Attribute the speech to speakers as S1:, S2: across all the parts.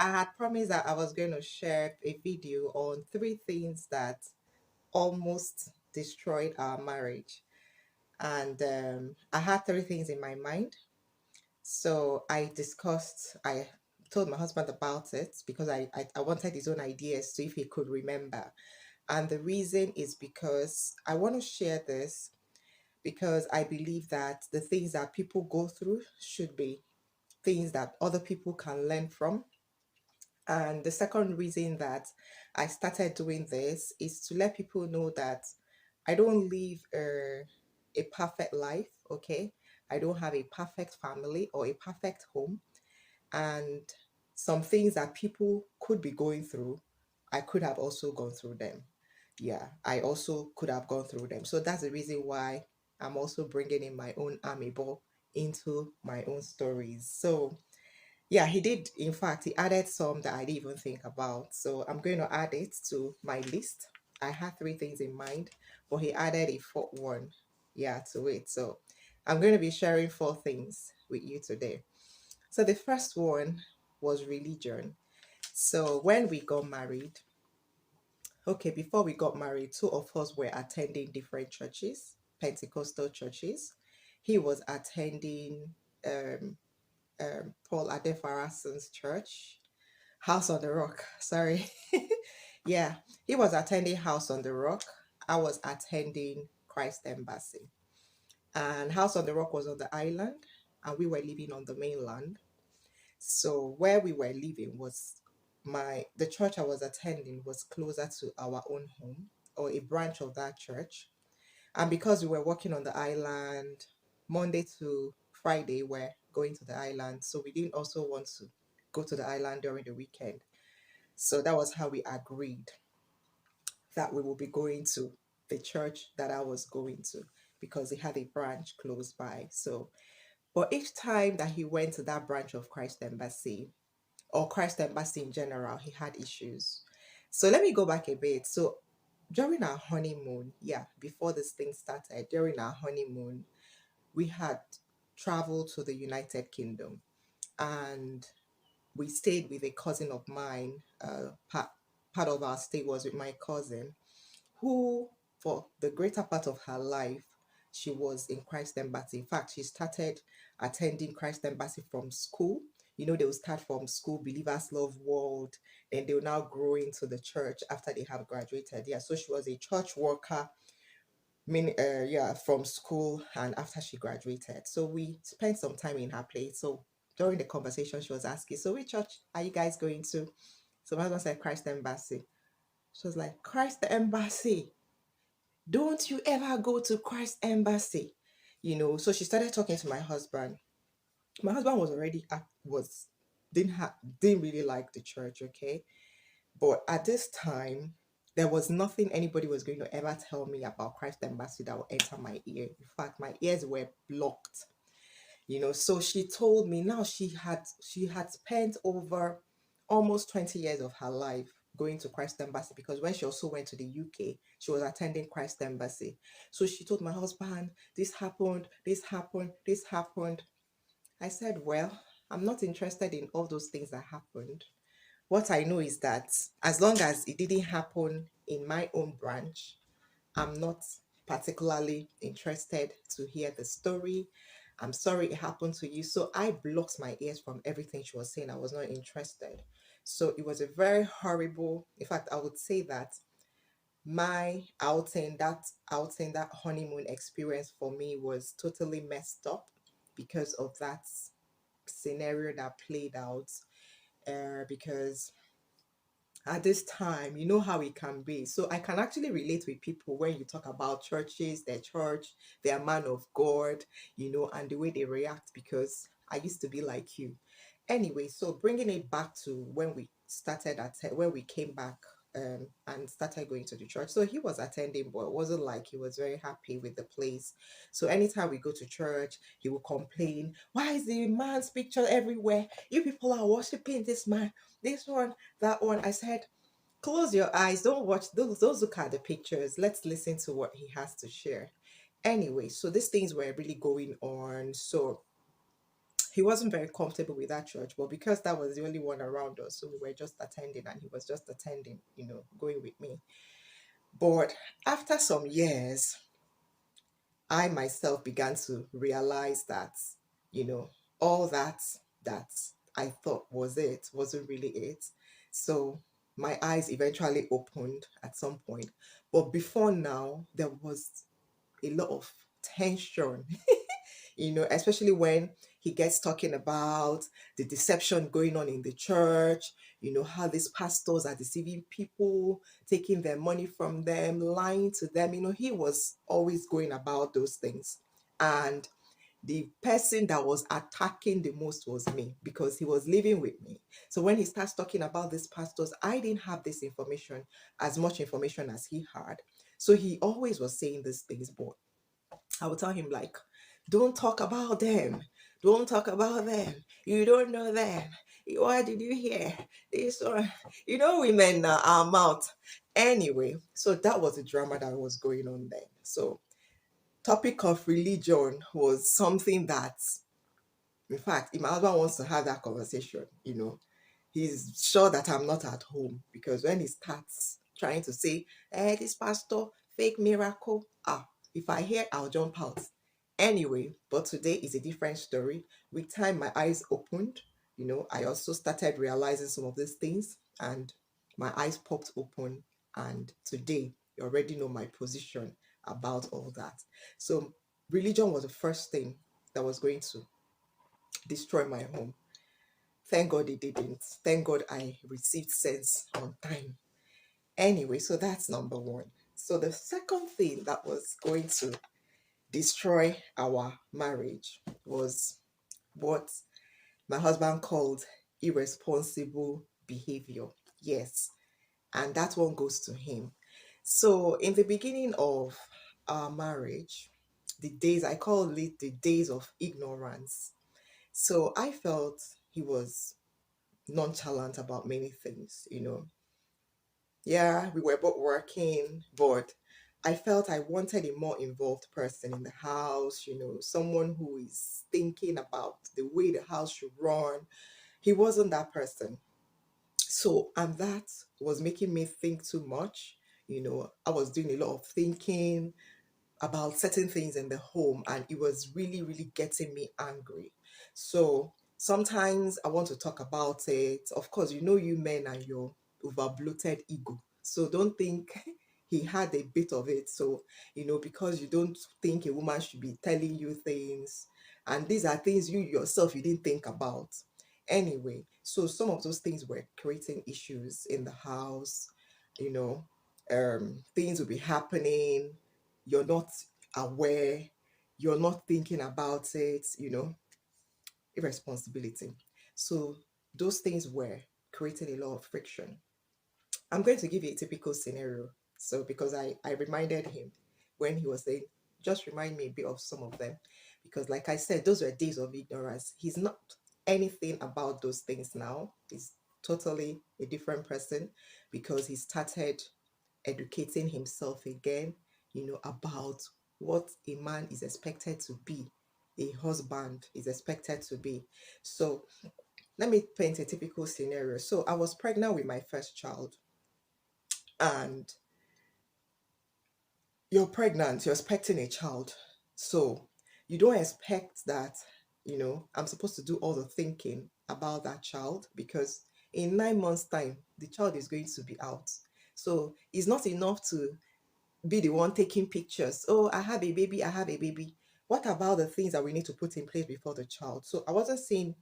S1: I had promised that I was going to share a video on three things that almost destroyed our marriage. And I had three things in my mind. So I told my husband about it because I wanted his own ideas to if he could remember. And the reason is because I want to share this because I believe that the things that people go through should be things that other people can learn from. And the second reason that I started doing this is to let people know that I don't live a perfect life, okay? I don't have a perfect family or a perfect home. And some things that people could be going through, I could have also gone through them. Yeah, I also could have gone through them. So that's the reason why I'm also bringing in my own amiibo into my own stories. So yeah, he did. In fact, he added some that I didn't even think about. So I'm going to add it to my list. I had three things in mind, but he added a fourth one, yeah, to it. So I'm going to be sharing four things with you today. So the first one was religion. So when we got married, okay, before we got married, two of us were attending different churches, Pentecostal churches. He was attending um, Paul Adefarason's church, House on the Rock. Sorry. Yeah, he was attending House on the Rock. I was attending Christ Embassy. And House on the Rock was on the island, and we were living on the mainland. So where we were living was the church I was attending was closer to our own home or a branch of that church. And because we were working on the island, Monday to Friday, we're going to the island. So we didn't also want to go to the island during the weekend. So that was how we agreed that we will be going to the church that I was going to because it had a branch close by. So, but each time that he went to that branch of Christ Embassy or Christ Embassy in general, he had issues. So let me go back a bit. So during our honeymoon, yeah, before this thing started, during our honeymoon, we had traveled to the United Kingdom and we stayed with a cousin of mine. Part of our stay was with my cousin, who, for the greater part of her life, she was in Christ Embassy. In fact, she started attending Christ Embassy from school. You know, they will start from school, Believers Love World, then they will now grow into the church after they have graduated. Yeah, so she was a church worker yeah, from school and after she graduated. So we spent some time in her place. So during the conversation, she was asking, so which church are you guys going to? So my husband said, Christ Embassy. She was like, Christ Embassy. Don't you ever go to Christ Embassy? You know, so she started talking to my husband. My husband was already was didn't really like the church, okay? But at this time, there was nothing anybody was going to ever tell me about Christ Embassy that would enter my ear. In fact, my ears were blocked. You know, so she told me now she had spent over almost 20 years of her life going to Christ Embassy because when she also went to the UK, she was attending Christ Embassy. So she told my husband, this happened, this happened, this happened. I said, well, I'm not interested in all those things that happened. What I know is that as long as it didn't happen in my own branch, I'm not particularly interested to hear the story. I'm sorry it happened to you. So I blocked my ears from everything she was saying. I was not interested. So it was a very horrible, in fact, I would say that my outing, that honeymoon experience for me was totally messed up because of that scenario that played out. Because at this time, you know how it can be. So I can actually relate with people when you talk about churches, their church, their man of God, you know, and the way they react because I used to be like you. Anyway, so bringing it back to when we when we came back and started going to the church. So he was attending, but it wasn't like he was very happy with the place. So anytime we go to church, he will complain, why is the man's picture everywhere? You people are worshiping this man, this one, that one. I said, close your eyes, don't watch those, look at the pictures. Let's listen to what he has to share. Anyway, so these things were really going on. So He wasn't very comfortable with that church, but because that was the only one around us, so we were just attending, and he was just attending, going with me. But after some years, I myself began to realize that, you know, all that I thought was it wasn't really it. So my eyes eventually opened at some point. But before now, there was a lot of tension, especially when he gets talking about the deception going on in the church, how these pastors are deceiving people, taking their money from them, lying to them. He was always going about those things. And the person that was attacking the most was me, because he was living with me. So when he starts talking about these pastors, I didn't have this information, as much information as he had. So he always was saying these things, but I would tell him, like, don't talk about them. Don't talk about them. You don't know them. Why did you hear this one? Women are mouth. Anyway, so that was the drama that was going on then. So topic of religion was something that, in fact, if my husband wants to have that conversation, he's sure that I'm not at home, because when he starts trying to say, this pastor, fake miracle, if I hear, I'll jump out. Anyway, but today is a different story. With time, my eyes opened. I also started realizing some of these things, and my eyes popped open. And today, you already know my position about all that. So, religion was the first thing that was going to destroy my home. Thank God it didn't. Thank God I received sense on time. Anyway, so that's number one. So the second thing that was going to destroy our marriage was what my husband called irresponsible behavior. Yes, and that one goes to him. So in the beginning of our marriage, the days, I call it the days of ignorance. So I felt he was nonchalant about many things. Yeah, we were both working, but I felt I wanted a more involved person in the house, someone who is thinking about the way the house should run. He wasn't that person. So, and that was making me think too much. I was doing a lot of thinking about certain things in the home, and it was really, really getting me angry. So sometimes I want to talk about it. Of course, you men and your over bloated ego. So don't think he had a bit of it. So, because you don't think a woman should be telling you things, and these are things you yourself you didn't think about. Anyway, so some of those things were creating issues in the house, you know, things will be happening, you're not aware, you're not thinking about it, irresponsibility. So those things were creating a lot of friction. I'm going to give you a typical scenario. So because I reminded him when he was saying, just remind me a bit of some of them. Because like I said, those were days of ignorance. He's not anything about those things now. He's totally a different person because he started educating himself again, about what a man is expected to be, a husband is expected to be. So let me paint a typical scenario. So I was pregnant with my first child, and you're pregnant, you're expecting a child. So you don't expect that, I'm supposed to do all the thinking about that child, because in 9 months' time, the child is going to be out. So it's not enough to be the one taking pictures. Oh, I have a baby, I have a baby. What about the things that we need to put in place before the child? So I wasn't seeing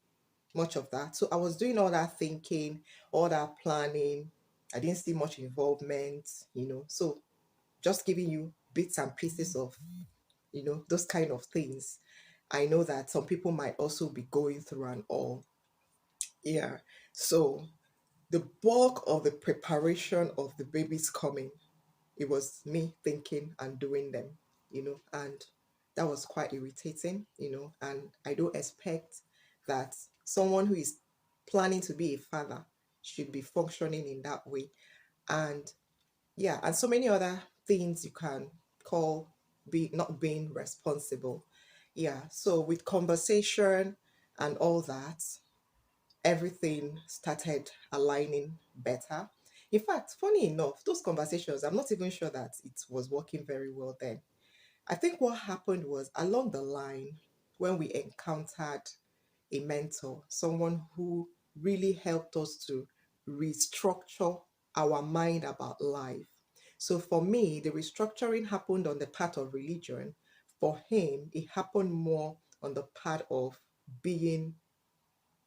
S1: much of that. So I was doing all that thinking, all that planning. I didn't see much involvement. So just giving you bits and pieces of, those kind of things. I know that some people might also be going through and all. Yeah. So the bulk of the preparation of the baby's coming, it was me thinking and doing them, and that was quite irritating, and I don't expect that someone who is planning to be a father should be functioning in that way. And yeah, and so many other things you can call be not being responsible. Yeah, so with conversation and all that, everything started aligning better. In fact, funny enough, those conversations, I'm not even sure that it was working very well then. I think what happened was along the line, when we encountered a mentor, someone who really helped us to restructure our mind about life. So for me, the restructuring happened on the part of religion. For him, it happened more on the part of being,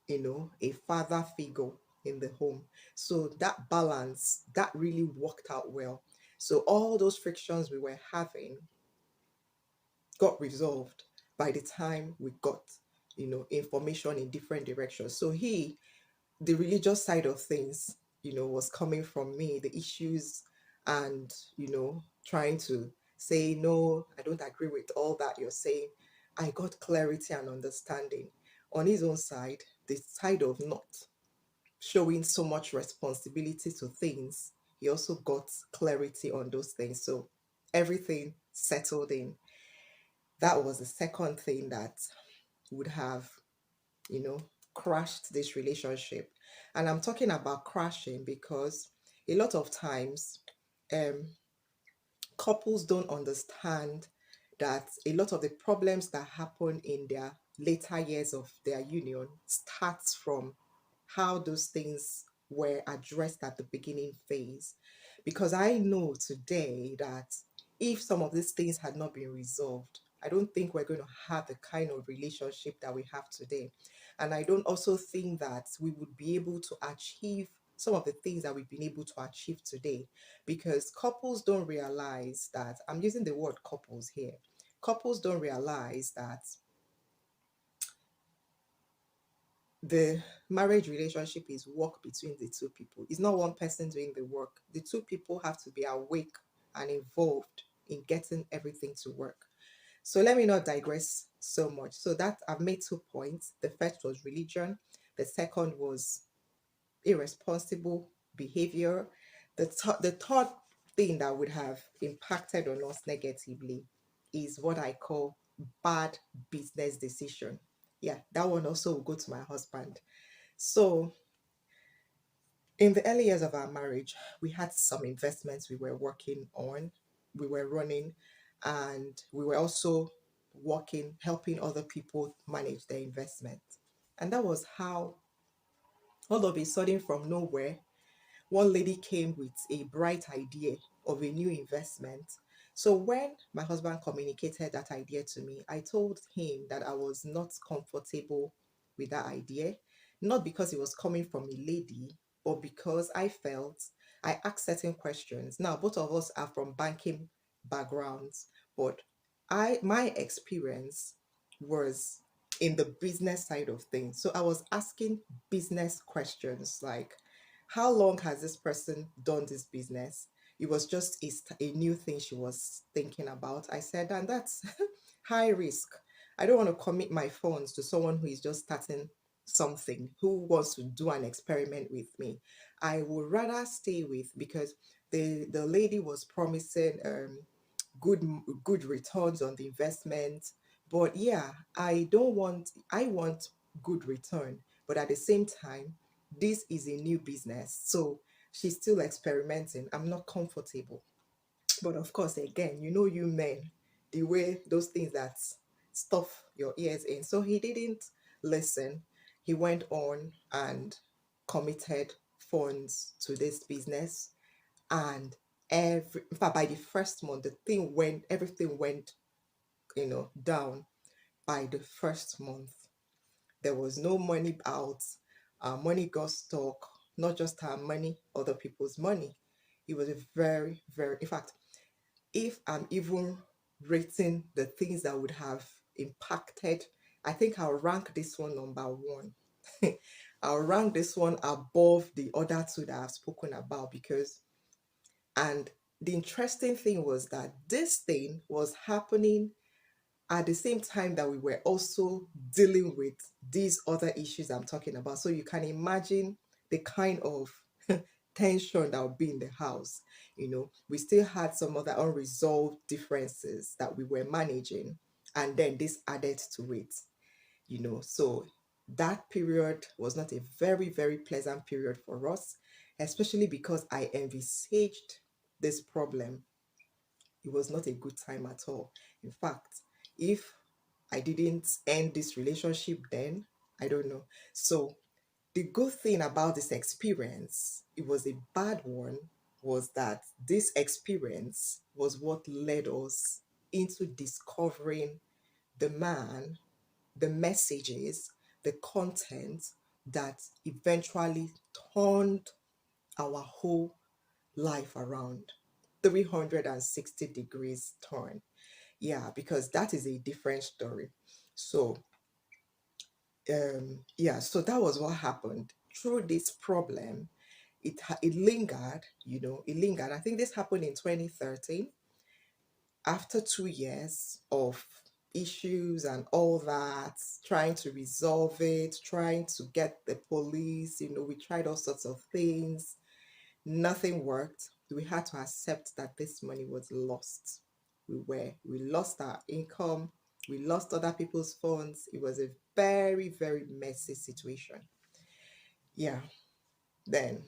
S1: a father figure in the home. So that balance, that really worked out well. So all those frictions we were having got resolved by the time we got, information in different directions. So the religious side of things, was coming from me, the issues and, trying to say, no, I don't agree with all that you're saying. I got clarity and understanding. On his own side, the side of not showing so much responsibility to things, he also got clarity on those things. So everything settled in. That was the second thing that would have, you know, crashed this relationship. And I'm talking about crashing because a lot of times, um, couples don't understand that a lot of the problems that happen in their later years of their union starts from how those things were addressed at the beginning phase. Because I know today that if some of these things had not been resolved, I don't think we're going to have the kind of relationship that we have today. And I don't also think that we would be able to achieve some of the things that we've been able to achieve today, because couples don't realize that, I'm using the word couples here, couples don't realize that the marriage relationship is work between the two people. It's not one person doing the work. The two people have to be awake and involved in getting everything to work. So let me not digress so much. So that I've made 2 points. The first was religion. The second was irresponsible behavior. The third thing that would have impacted on us negatively is what I call bad business decision. Yeah, that one also will go to my husband. So in the early years of our marriage, we had some investments we were working on, we were running, and we were also working, helping other people manage their investment. And that was how, all of a sudden, from nowhere, one lady came with a bright idea of a new investment. So when my husband communicated that idea to me, I told him that I was not comfortable with that idea, not because it was coming from a lady, but because I felt I asked certain questions. Now, both of us are from banking backgrounds, but my experience was in the business side of things. So I was asking business questions like, how long has this person done this business? It was just a new thing she was thinking about. I said, and that's high risk. I don't want to commit my funds to someone who is just starting something, who wants to do an experiment with me. I would rather stay with, because the lady was promising good good returns on the investment. But yeah, I want good return, but at the same time, this is a new business, so she's still experimenting. I'm not comfortable. But of course, again, you men, the way those things that stuff your ears in. So he didn't listen. He went on and committed funds to this business, and in fact, by the first month, everything went, down. By the first month, there was no money out. Our money got stuck. Not just our money, other people's money. It was a very, very, in fact, if I'm even rating the things that would have impacted, I think I'll rank this one number one. I'll rank this one above the other two that I've spoken about, because, and the interesting thing was that this thing was happening at the same time that we were also dealing with these other issues I'm talking about. So you can imagine the kind of tension that would be in the house. We still had some other unresolved differences that we were managing, and then this added to it. So That period was not a very, very pleasant period for us, especially because I envisaged this problem. It was not a good time at all. In fact, if I didn't end this relationship then, I don't know. So the good thing about this experience, it was a bad one, was that this experience was what led us into discovering the man, the messages, the content that eventually turned our whole life around. 360 degrees turn. Yeah, because that is a different story. So, yeah, so that was what happened. Through this problem, it lingered, it lingered. I think this happened in 2013. After 2 years of issues and all that, trying to resolve it, trying to get the police, we tried all sorts of things. Nothing worked. We had to accept that this money was lost. We lost our income, we lost other people's funds. It was a very, very messy situation. Yeah, then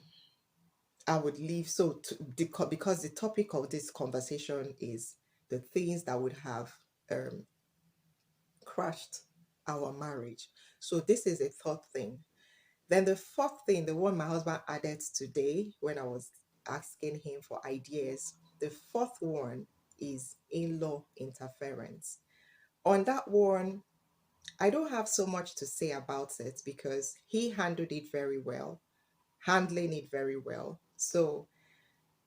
S1: I would leave. So, because the topic of this conversation is the things that would have um, crushed our marriage. So, this is a third thing. Then the fourth thing, the one my husband added today when I was asking him for ideas, the fourth one is in-law interference. On that one, I don't have so much to say about it because he handled it very well, handling it very well. So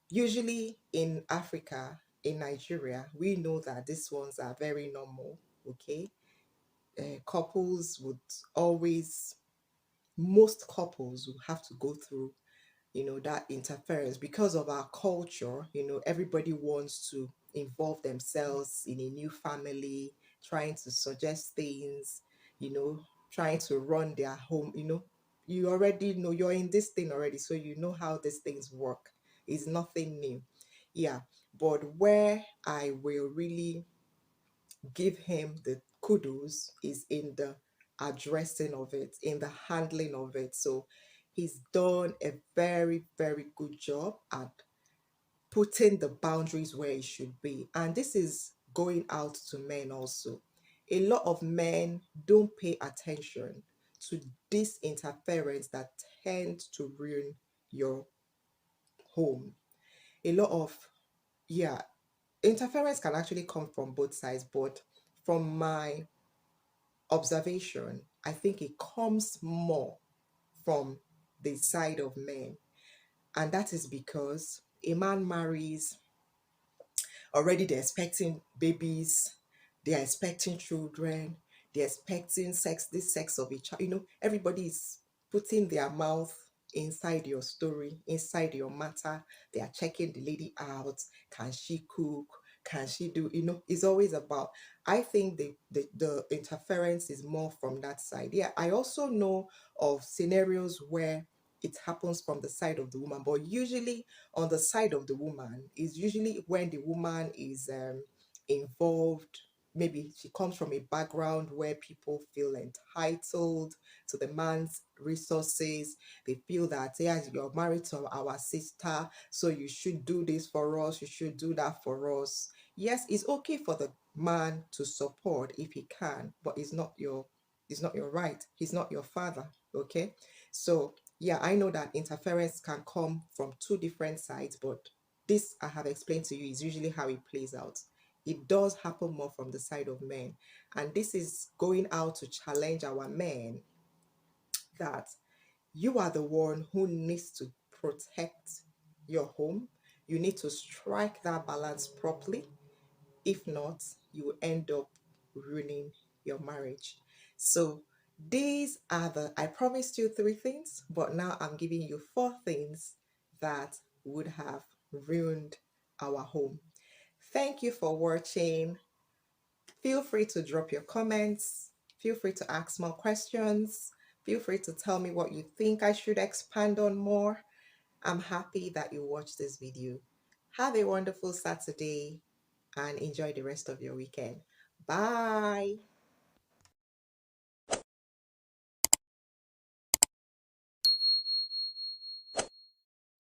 S1: usually in Africa, in Nigeria, we know that these ones are very normal. Okay, couples would always, most couples will have to go through that interference because of our culture. Everybody wants to involve themselves in a new family, trying to suggest things, you know trying to run their home. You already know, you're in this thing already, so you know how these things work. It's nothing new. Yeah, but where I will really give him the kudos is in the addressing of it, in the handling of it. So he's done a very, very good job at putting the boundaries where it should be. And this is going out to men also. A lot of men don't pay attention to this interference that tend to ruin your home. A lot of, yeah, interference can actually come from both sides, but from my observation, I think it comes more from the side of men. And that is because a man marries, already they're expecting babies, they're expecting children, they're expecting sex, this sex of each child. Everybody is putting their mouth inside your story, inside your matter. They are checking the lady out. Can she cook? Can she do, it's always about, I think the interference is more from that side. Yeah, I also know of scenarios where it happens from the side of the woman, but usually on the side of the woman is usually when the woman is involved. Maybe she comes from a background where people feel entitled to the man's resources. They feel that, yes, you're married to our sister, so you should do this for us, you should do that for us. Yes, it's okay for the man to support if he can, but it's not your right. He's not your father. Okay. So yeah, I know that interference can come from two different sides, but this I have explained to you is usually how it plays out. It does happen more from the side of men. And this is going out to challenge our men that you are the one who needs to protect your home. You need to strike that balance properly. If not, you will end up ruining your marriage. So these are I promised you three things, but now I'm giving you four things that would have ruined our home. Thank you for watching. Feel free to drop your comments. Feel free to ask more questions. Feel free to tell me what you think I should expand on more. I'm happy that you watched this video. Have a wonderful Saturday and enjoy the rest of your weekend. Bye.